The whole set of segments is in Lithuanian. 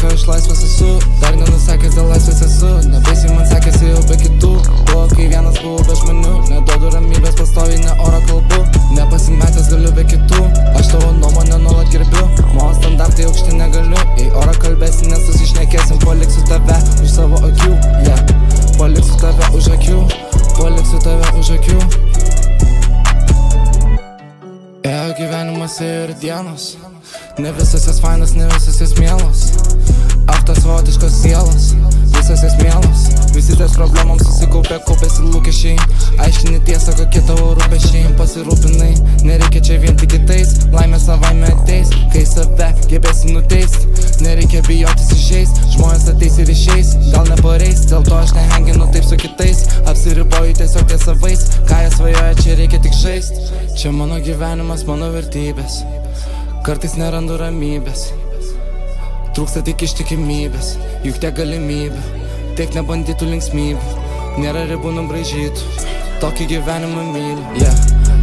ką aš laisvas esu, dar nenusakęs dėl laisvės esu. Nebaisiai man sekėsi jau be kitų, buvo kai vienas buvau be žmonių. Neduodu ramybės, pastoviai ne oro kalbu, nepasimetęs galiu be kitų. Aš tavo nuomonę nuolat gerbiu, mano standartai aukšti negaliu. Jei oro kalbėsi, nesusišnekėsim, paliksiu tave už savo akių, yeah. Paliksiu tave už akių, paliksiu tave už akių. Ėjo gyvenimas ir dienos, ne visas jas fainas, ne visas jas mielos. Aš savotiškos sielos, visas jas mielos. Visi ties problemom susikaupė, kaupėsi lūkesčiai. Aiškini tiesą, kokie tavo rūpesčiai. Pasirūpinai, nereikia čia vien tik kitais. Laimė savaime ateis, kai save gebėsi nuteist. Nereikia bijotis išeis, žmonės ateis ir išeis. Gal nepareis, dėl to aš nehenginu taip su kitais. Apsiriboju tiesiog ties savais, ką jie svajoja, čia reikia tik žaist. Čia mano gyvenimas, mano vertybės, kartais nerandu ramybės. Trūksta tik ištikimybės, juk tiek galimybių, tiek nebandytų linksmybių. Nėra ribų nubraižytų, tokį gyvenimą myliu, yeah.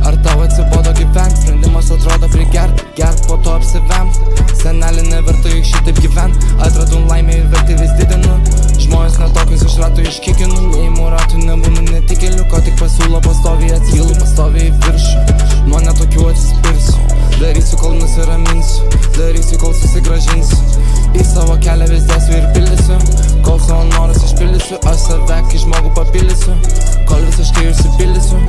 Ar tau atsibodo gyvent, sprendimas atrodo prigert, gerk po to apsivemt. Senelį neverta juk šitaip gyvent, atradau laimę ir vertį vis didinu. Žmonės netokius iš ratų iškikinu, neįmų ratų nebūnu netikėliu, ko tik pasiūlo pastoviai atsilu, pastoviai į viršų. Nuo netokių atsispirsiu, darysiu kol nusiraminsiu, darysiu kol susigražinsiu. Į savo kelią vis dėsiu ir pildysiu, kol savo norus išpildysiu. Aš save kai žmogų papildysiu, kol visiškai užsipildysiu.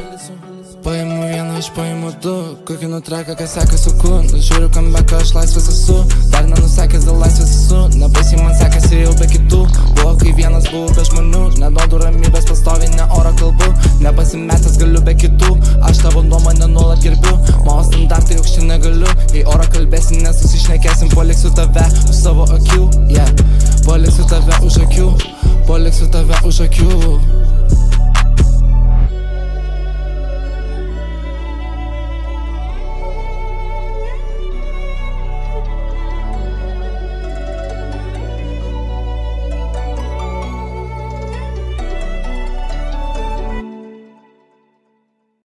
Paimu vieną, aš paimu du, kokinu treką, kas seka suku. Žiūriu comeback, aš laisvas esu, dar nenusakęs dėl laisvės esu. Nebaisiai man sekėsi jau be kitų, buvo kai vienas buvau be žmonių. Neduodu ramybės, pastoviai ne oro kalbu, nepasimetęs galiu be kitų. Aš tavo nuomonę nuolat gerbiu, mano standartai aukšti negaliu. Jei oro kalbėsi, nesusišnekėsim, paliksiu tave už savo akių, yeah. Paliksiu tave už akių, paliksiu tave už akių.